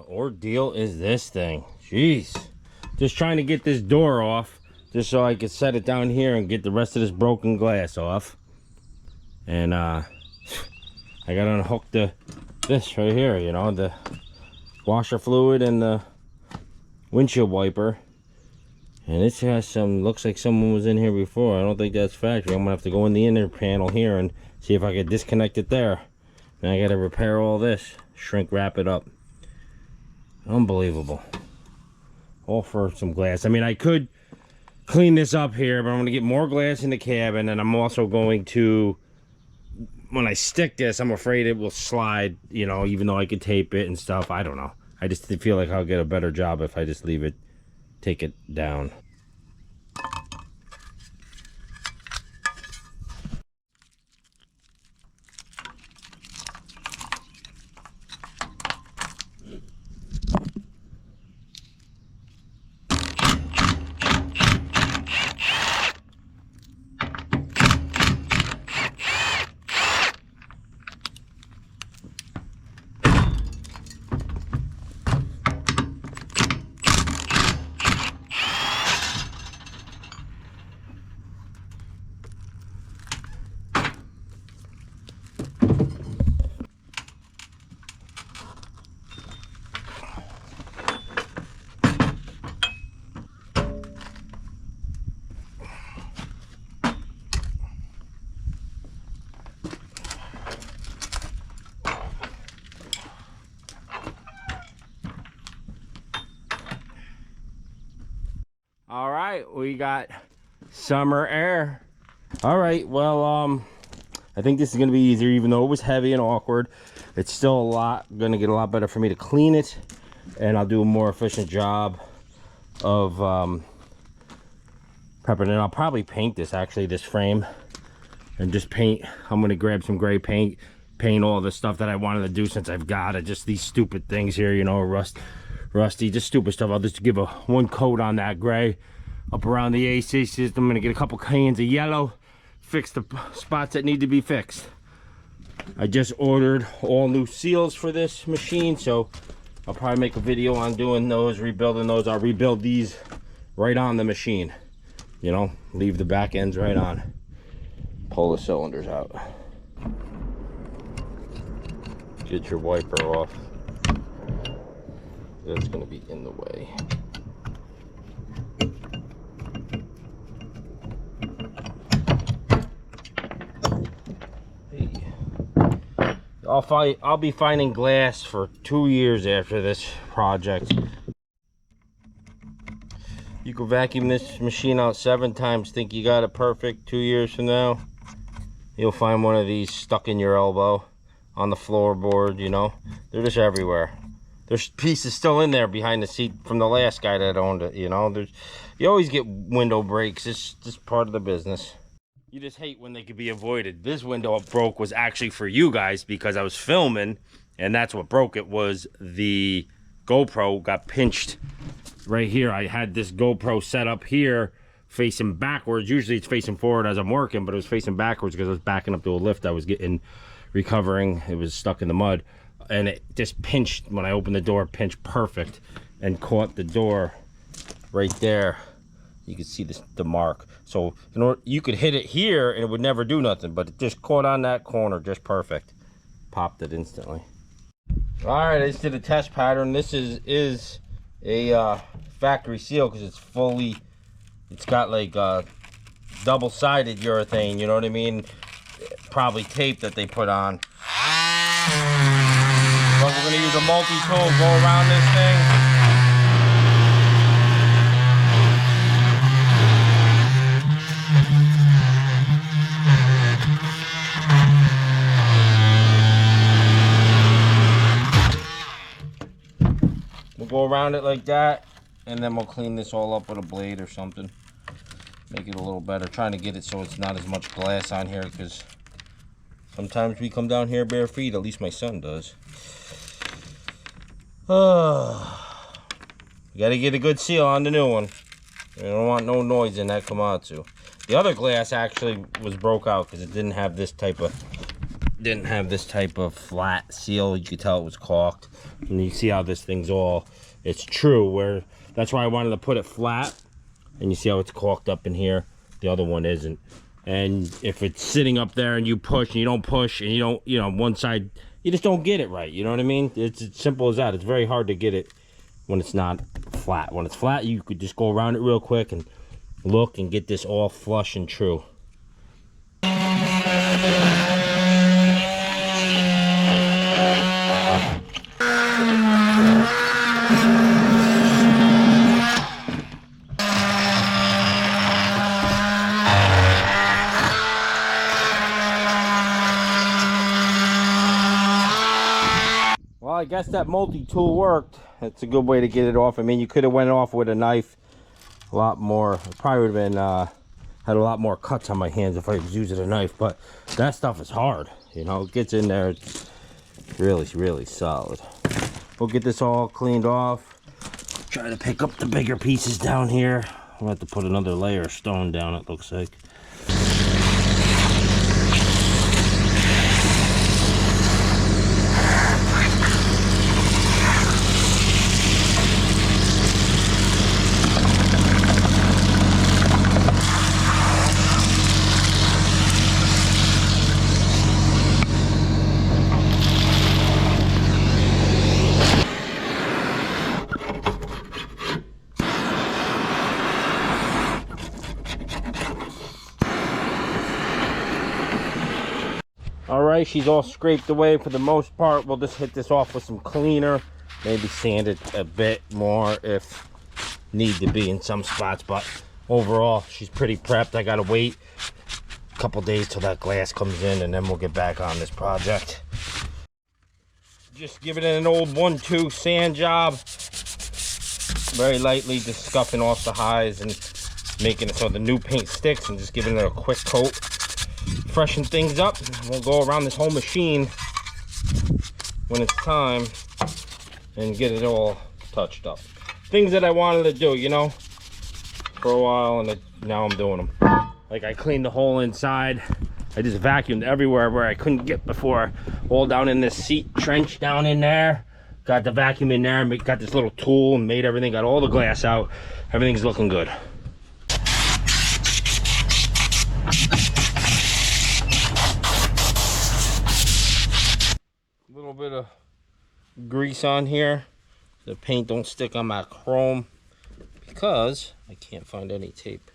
ordeal is this thing? Jeez. Just trying to get this door off, just so I could set it down here and get the rest of this broken glass off. And I gotta unhook this right here, you know, the washer fluid and the windshield wiper. And this has some, looks like someone was in here before. I don't think that's factory. I'm gonna have to go in the inner panel here and see if I can disconnect it there. Then I gotta repair all this, shrink wrap it up. Unbelievable. All for some glass. I mean, I could clean this up here, but I'm gonna get more glass in the cabin, and I'm also going to, when I stick this, I'm afraid it will slide, you know, even though I could tape it and stuff. I don't know. I just feel like I'll get a better job if I just leave it, take it down. All right, we got summer air. All right, well, I think this is gonna be easier, even though it was heavy and awkward. It's still gonna get a lot better for me to clean it, and I'll do a more efficient job of prepping it. I'll probably paint this, actually, this frame, and just paint. I'm gonna grab some gray paint, paint all the stuff that I wanted to do since I've got it. Just these stupid things here, you know, rusty, just stupid stuff. I'll just give one coat on that gray up around the AC system. I'm gonna get a couple cans of yellow, fix the spots that need to be fixed. I just ordered all new seals for this machine, so I'll probably make a video on doing those, rebuilding those. I'll rebuild these right on the machine, you know, leave the back ends right on, pull the cylinders out, get your wiper off. That's going to be in the way. Hey. I'll be finding glass for 2 years after this project. You can vacuum this machine out 7 times, think you got it perfect. 2 years from now, you'll find one of these stuck in your elbow on the floorboard, you know. They're just everywhere. There's pieces still in there behind the seat from the last guy that owned it, you know. You always get window breaks. It's just part of the business. You just hate when they could be avoided. This window broke was actually for you guys because I was filming, and that's what broke it. Was the GoPro got pinched right here. I had this GoPro set up here facing backwards. Usually it's facing forward as I'm working, but it was facing backwards because I was backing up to a lift I was recovering. It was stuck in the mud. And it just pinched when I opened the door, pinched perfect, and caught the door right there. You can see the mark. So you could hit it here and it would never do nothing, but it just caught on that corner just perfect. Popped it instantly. All right, I just did a test pattern. This is a factory seal because it's got like double-sided urethane, you know what I mean? Probably tape that they put on. But we're gonna use a multi-tool, go around this thing. We'll go around it like that, and then we'll clean this all up with a blade or something. Make it a little better. Trying to get it so it's not as much glass on here, because sometimes we come down here bare feet, at least my son does. You gotta get a good seal on the new one. You don't want no noise in that Komatsu. The other glass actually was broke out because it didn't have this type of didn't have this type of flat seal. You could tell it was caulked. And you see how this thing's all, it's true, where that's why I wanted to put it flat. And you see how it's caulked up in here. The other one isn't. And if it's sitting up there and you push and you don't push and you don't, you know, one side, you just don't get it right. You know what I mean? It's as simple as that. It's very hard to get it when it's not flat. When it's flat, you could just go around it real quick and look and get this all flush and true. Well, I guess that multi-tool worked. That's a good way to get it off. I mean, you could have went off with a knife a lot more. It probably would have been had a lot more cuts on my hands if I was using a knife, but that stuff is hard. You know, it gets in there. It's really solid. We'll get this all cleaned off. Try to pick up the bigger pieces down here. I'll have to put another layer of stone down, it looks like. Alright, she's all scraped away for the most part. We'll just hit this off with some cleaner. Maybe sand it a bit more if need to be in some spots. But overall, she's pretty prepped. I gotta wait a couple days till that glass comes in and then we'll get back on this project. Just giving it an old 1-2 sand job. Very lightly, just scuffing off the highs and making it so the new paint sticks and just giving it a quick coat. Freshen things up. We'll go around this whole machine when it's time and get it all touched up. Things that I wanted to do, you know, for a while, and now I'm doing them. Like I cleaned the whole inside. I just vacuumed everywhere where I couldn't get before. All down in this seat trench down in there. Got the vacuum in there and got this little tool and made everything. Got all the glass out. Everything's looking good. Bit of grease on here. The paint don't stick on my chrome because I can't find any tape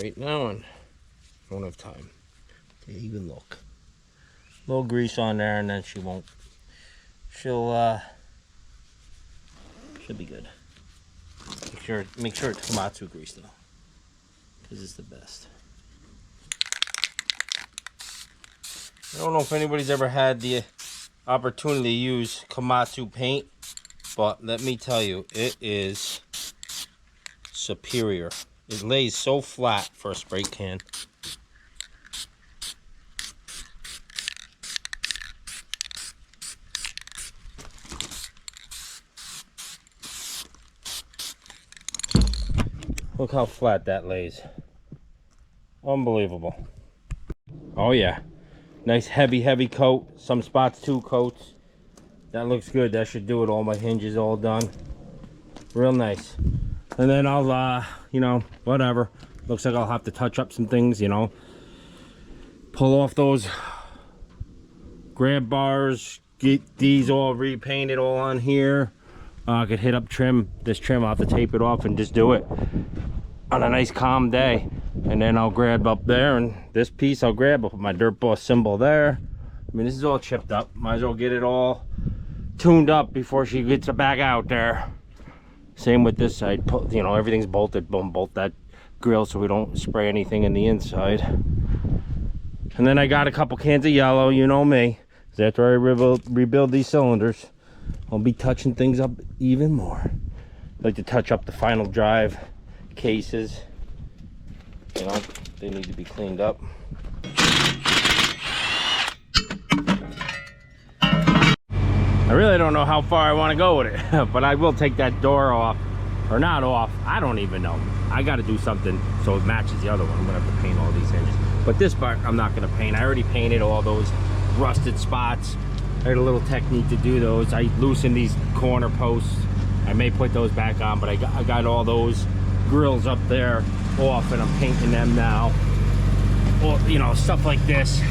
right now and I don't have time to even look. A little grease on there and then she'll be good. Make sure it's KOMATSU grease though, because it's the best. I don't know if anybody's ever had the opportunity to use KOMATSU paint, but let me tell you, it is superior. It lays so flat for a spray can. Look how flat that lays. Unbelievable. Oh yeah. Nice heavy coat. Some spots 2 coats. That looks good. That should do it. All my hinges all done. Real nice. And then I'll you know, whatever. Looks like I'll have to touch up some things, you know. Pull off those grab bars. Get these all repainted all on here. I could hit up this trim. I'll have to tape it off and just do it on a nice calm day. And then I'll grab up there, and this piece I'll grab. I'll put my Dirt Boss symbol there. I mean, this is all chipped up. Might as well get it all tuned up before she gets it back out there. Same with this side. You know, everything's bolted. Bolt that grill so we don't spray anything in the inside. And then I got a couple cans of yellow. You know me. Because after I rebuild these cylinders, I'll be touching things up even more. I like to touch up the final drive cases. You know, they need to be cleaned up. I really don't know how far I want to go with it, but I will take that door off, or not off. I don't even know. I got to do something so it matches the other one. I'm gonna have to paint all these hinges, but this part I'm not gonna paint. I already painted all those rusted spots. I had a little technique to do those. I loosened these corner posts. I may put those back on, but I got all those grills up there off, and I'm painting them now. Or, you know, stuff like this.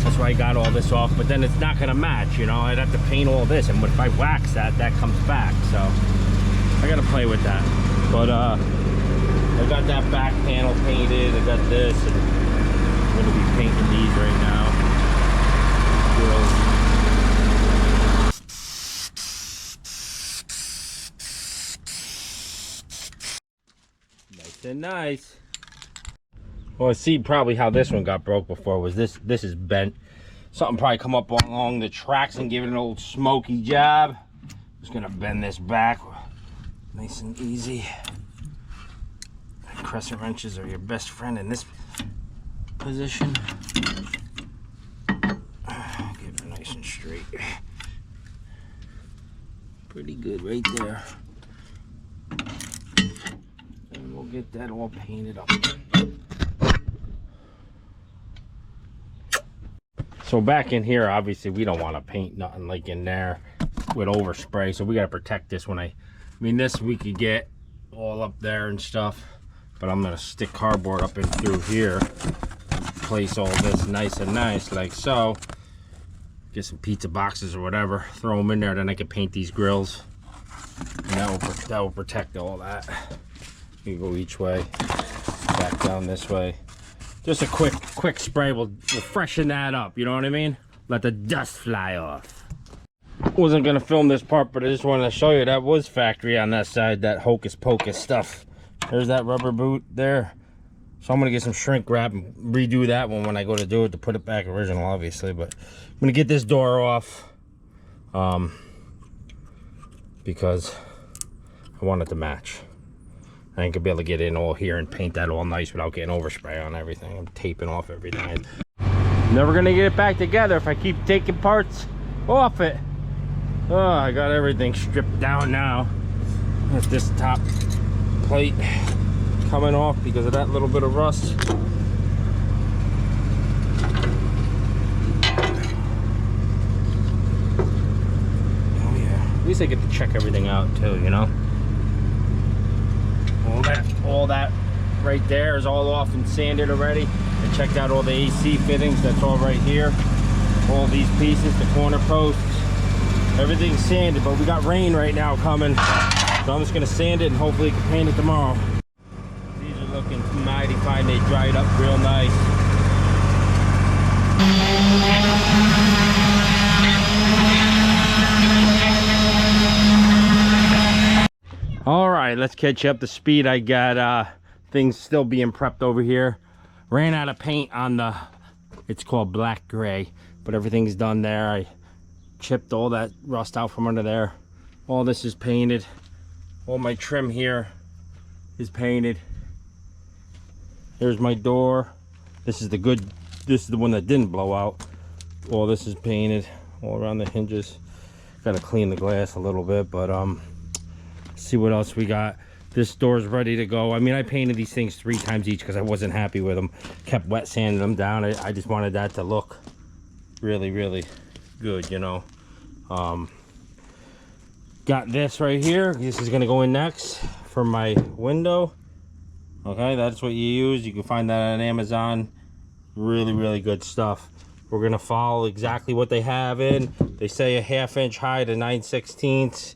That's why I got all this off, but then it's not gonna match, you know. I'd have to paint all this, and if I wax that, that comes back. So I gotta play with that. But I got that back panel painted. I got this, and I'm gonna be painting these right now. Grills. Nice and nice. Well, I see probably how this one got broke before was this is bent. Something probably come up along the tracks and give it an old smoky job. Just gonna bend this back nice and easy. Crescent wrenches are your best friend in this position. Get it nice and straight. Pretty good right there. And we'll get that all painted up. So back in here, obviously we don't want to paint nothing like in there with overspray, so we got to protect this. When I mean this, we could get all up there and stuff, but I'm gonna stick cardboard up and through here, place all this nice and nice like so. Get some pizza boxes or whatever, throw them in there, then I can paint these grills, and that will protect all that. You go each way, back down this way. Just a quick spray will freshen that up, you know what I mean? Let the dust fly off. Wasn't gonna film this part, but I just wanted to show you that was factory on that side, that hocus pocus stuff. There's that rubber boot there. So I'm gonna get some shrink wrap and redo that one when I go to do it, to put it back original, obviously. But I'm gonna get this door off because I want it to match. I ain't gonna be able to get in all here and paint that all nice without getting overspray on everything. I'm taping off everything. Never gonna get it back together if I keep taking parts off it. Oh, I got everything stripped down now. Got this top plate coming off because of that little bit of rust. Oh yeah, at least I get to check everything out too, you know. All that right there is all off and sanded already. I checked out all the AC fittings. That's all right here. All these pieces, the corner posts, everything's sanded. But we got rain right now coming, so I'm just gonna sand it and hopefully can paint it tomorrow. These are looking mighty fine. They dried up real nice. All right, let's catch up to speed. I got things still being prepped over here. Ran out of paint on the, it's called black gray, but everything's done there. I chipped all that rust out from under there. All this is painted. All my trim here is painted. Here's my door. This is the good, this is the one that didn't blow out. All this is painted all around the hinges. Gotta clean the glass a little bit, but see what else we got. This door's ready to go. I mean, I painted these things 3 times each because I wasn't happy with them. Kept wet sanding them down. I just wanted that to look really, really good, you know. Got this right here. This is gonna go in next for my window. Okay, that's what you use. You can find that on Amazon. Really, really good stuff. We're gonna follow exactly what they have in. They say a 1/2 inch high to 9/16.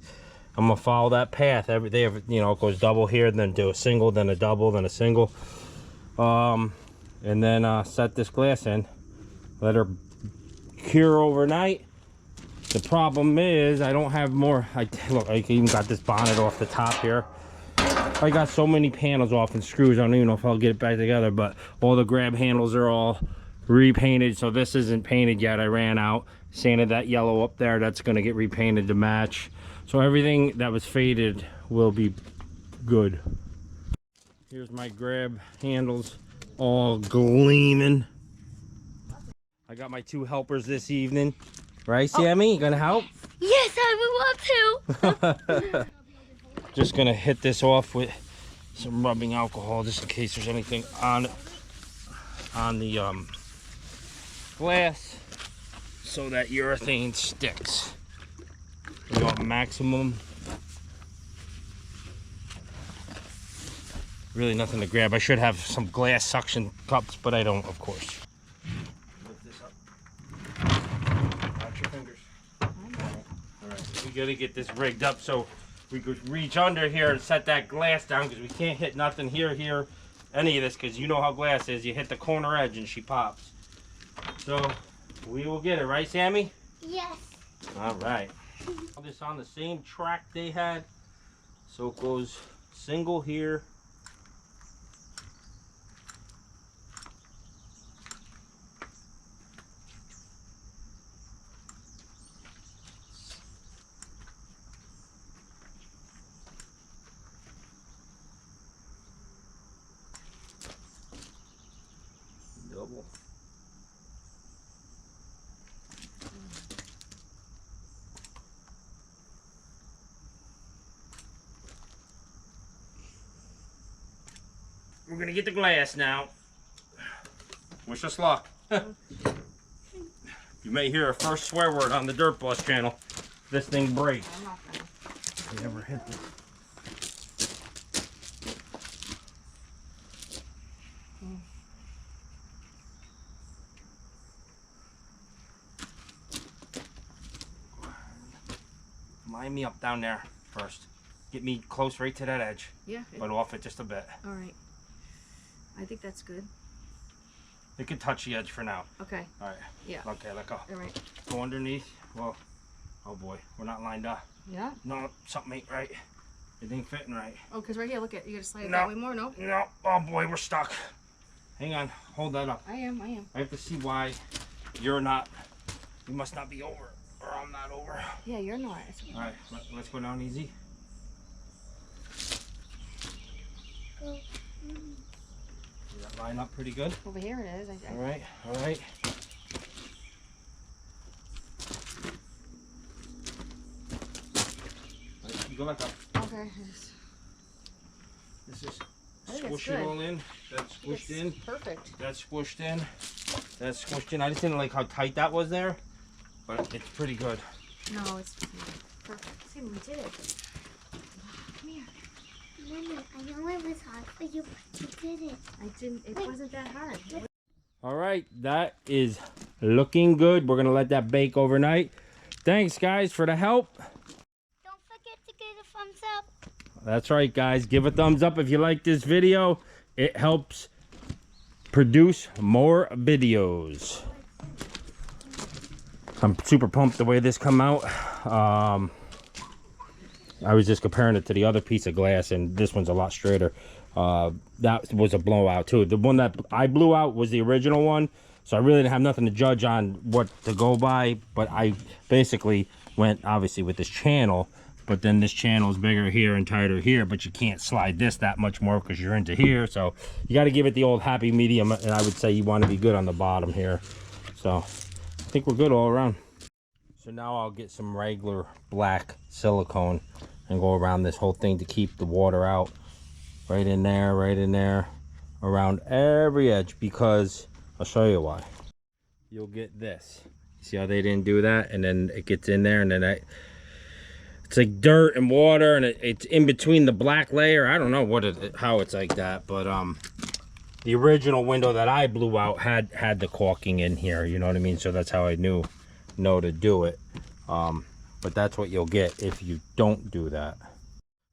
I'm gonna follow that path. They have, you know, it goes double here, then do a single, then a double, then a single, and then set this glass in. Let her cure overnight. The problem is I don't have more. Look, I even got this bonnet off the top here. I got so many panels off and screws. I don't even know if I'll get it back together. But all the grab handles are all repainted, so this isn't painted yet. I ran out, sanded that yellow up there. That's gonna get repainted to match. So everything that was faded will be good. Here's my grab handles, all gleaming. I got my 2 helpers this evening. Right, Sammy? You gonna help? Yes, I would love to. Just gonna hit this off with some rubbing alcohol just in case there's anything on the glass. so that urethane sticks. We want maximum. Really nothing to grab. I should have some glass suction cups, but I don't, of course. Lift this up. Watch your fingers. Alright, we gotta get this rigged up so we could reach under here and set that glass down, because we can't hit nothing here, any of this, because you know how glass is. You hit the corner edge and she pops. So we will get it, right, Sammy? Yes. Alright. This on the same track they had, so it goes single here. Double. We're gonna get the glass now. Wish us luck. You may hear a first swear word on the Dirt Boss channel. This thing breaks. You ever hit this? Line me up down there first. Get me close right to that edge. Yeah. But off it just a bit. All right. I think that's good. It could touch the edge for now. Okay. All right. Yeah. Okay, let go. All right. Go underneath. Well, oh boy, we're not lined up. Yeah? No, something ain't right. It ain't fitting right. Oh, because right here, look at you. Gotta slide it No. that way more, no? No. Oh boy, we're stuck. Hang on. Hold that up. I am. I have to see why you're not. You must not be over, or I'm not over. Yeah, you're not. All right, let's go down easy. Does that line up pretty good? Over here it is. All right, all right. You go like up. Okay. This is I think it's squish it good. all in. That's squished in. Perfect. That's squished in. That's squished in. I just didn't like how tight that was there, but it's pretty good. No, it's perfect. See, we did it. Come here. Mama, I know it was hard for you, but you did it. I didn't. It wasn't that hard. All right, that is looking good. We're gonna let that bake overnight. Thanks, guys, for the help. Don't forget to give a thumbs up. That's right, guys. Give a thumbs up if you like this video. It helps produce more videos. I'm super pumped the way this come out. I was just comparing it to the other piece of glass, and this one's a lot straighter. That was a blowout too. The one that I blew out was the original one, so I really didn't have nothing to judge on what to go by. But I basically went obviously with this channel, but then this channel is bigger here and tighter here, but you can't slide this that much more because you're into here. So you got to give it the old happy medium, and I would say you want to be good on the bottom here. So I think we're good all around. So now I'll get some regular black silicone and go around this whole thing to keep the water out. Right in there, around every edge, because I'll show you why. You'll get this. See how they didn't do that? And then it gets in there, and then it's like dirt and water, and it's in between the black layer. I don't know how it's like that, but the original window that I blew out had the caulking in here, you know what I mean? So that's how I know to do it. But that's what you'll get if you don't do that.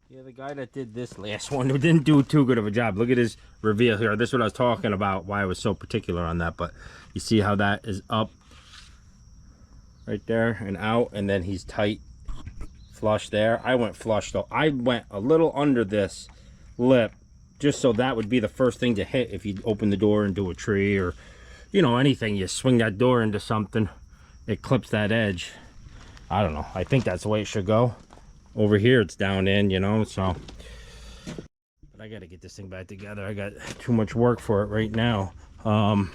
Yeah, the guy that did this last one didn't do too good of a job. Look at his reveal here. This is what I was talking about, why I was so particular on that. But you see how that is up right there and out, and then he's tight flush there. I went flush though. I went a little under this lip just so that would be the first thing to hit if you open the door into a tree, or you know, anything. You swing that door into something, it clips that edge. I don't know. I think that's the way it should go. Over here it's down in, you know, so. But I got to get this thing back together. I got too much work for it right now. And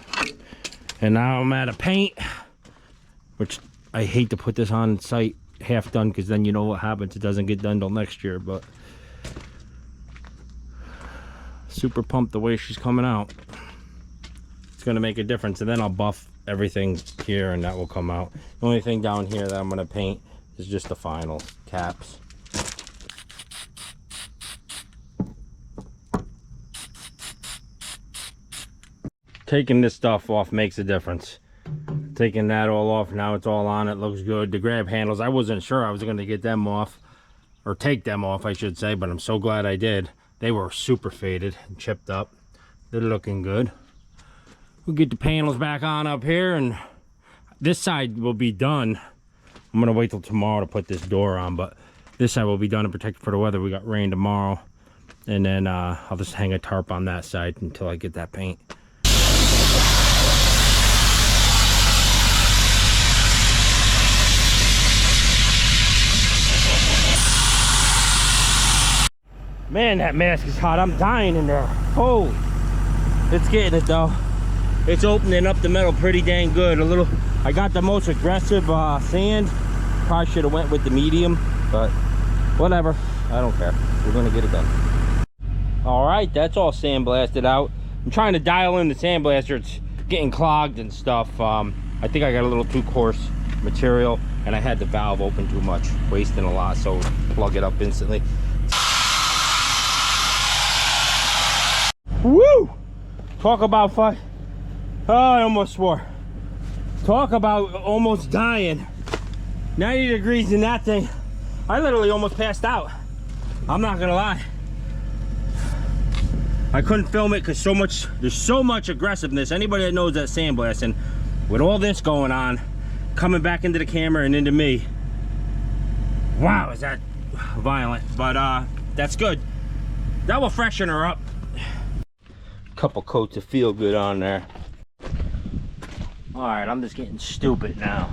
now I'm out of paint, which I hate to put this on site half done, because then you know what happens. It doesn't get done till next year, but super pumped the way she's coming out. It's going to make a difference, and then I'll buff everything here, and that will come out. The only thing down here that I'm going to paint is just the final caps. Taking this stuff off makes a difference. Taking that all off, now it's all on, it looks good. The grab handles, I wasn't sure I was going to get them off, or take them off I should say, but I'm so glad I did. They were super faded and chipped up. They're looking good. We'll get the panels back on up here, and this side will be done. I'm gonna wait till tomorrow to put this door on, but this side will be done and protected for the weather. We got rain tomorrow, and then I'll just hang a tarp on that side until I get that paint. Man, that mask is hot. I'm dying in there. Holy. It's getting it though. It's opening up the metal pretty dang good. A little, I got the most aggressive sand. Probably should have went with the medium, but whatever. I don't care. We're gonna get it done. All right, that's all sandblasted out. I'm trying to dial in the sandblaster. It's getting clogged and stuff. I think I got a little too coarse material, and I had the valve open too much, wasting a lot. So plug it up instantly. Woo! Talk about fun. Oh, I almost swore. Talk about almost dying. 90 degrees in that thing. I literally almost passed out. I'm not gonna lie. I couldn't film it because there's so much aggressiveness. Anybody that knows that sandblasting, with all this going on, coming back into the camera and into me. Wow, is that violent? But that's good. That will freshen her up. Couple coats of feel good on there. All right, I'm just getting stupid now.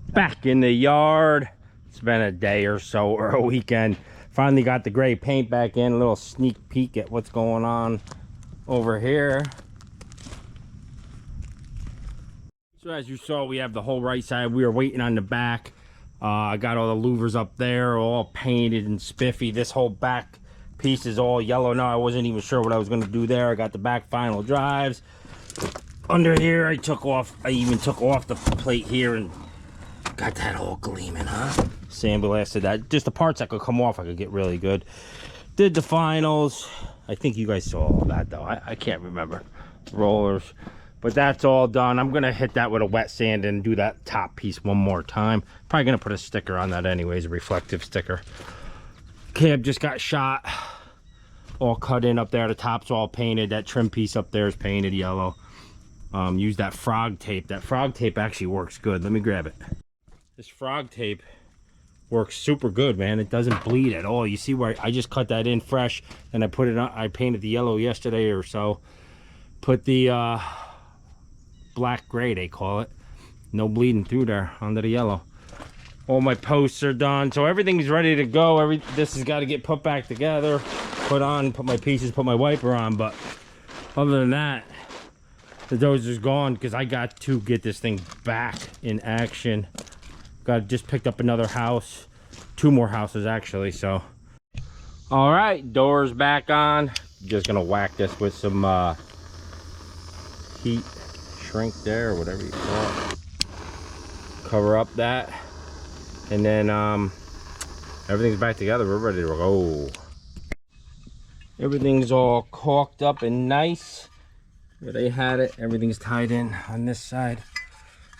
Back in the yard. It's been a day or so, or a weekend. Finally got the gray paint back in. A little sneak peek at what's going on over here. So as you saw, we have the whole right side. We were waiting on the back. I got all the louvers up there, all painted and spiffy. This whole back piece is all yellow now. I wasn't even sure what I was going to do there. I got the back final drives. Under here, I even took off the plate here and got that all gleaming, huh? Sandblasted that. Just the parts that could come off, I could get really good. Did the finals. I think you guys saw all that though. I can't remember. Rollers. But that's all done. I'm going to hit that with a wet sand and do that top piece one more time. Probably going to put a sticker on that anyways, a reflective sticker. Cab just got shot, all cut in up there. The top's all painted. That trim piece up there is painted yellow. Use that frog tape. That frog tape actually works good. Let me grab it. This frog tape works super good, man. It doesn't bleed at all. You see where I just cut that in fresh, and I put it on. I painted the yellow yesterday or so. Put the black gray, they call it. No bleeding through there under the yellow. All my posts are done, so everything's ready to go. This has got to get put back together, put my pieces, put my wiper on. But other than that, the dozer's gone because I got to get this thing back in action. Just picked up another house, 2 more houses actually. So, all right, doors back on. Just gonna whack this with some heat shrink there, or whatever you call it. Cover up that. And then everything's back together. We're ready to go. Everything's all caulked up and nice where they had it. Everything's tied in on this side.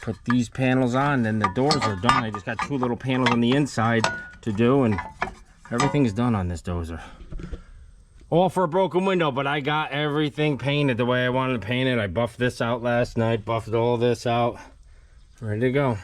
Put these panels on, then the doors are done. I just got 2 little panels on the inside to do, and everything's done on this dozer. All for a broken window, but I got everything painted the way I wanted to paint it. I buffed this out last night, buffed all this out. Ready to go.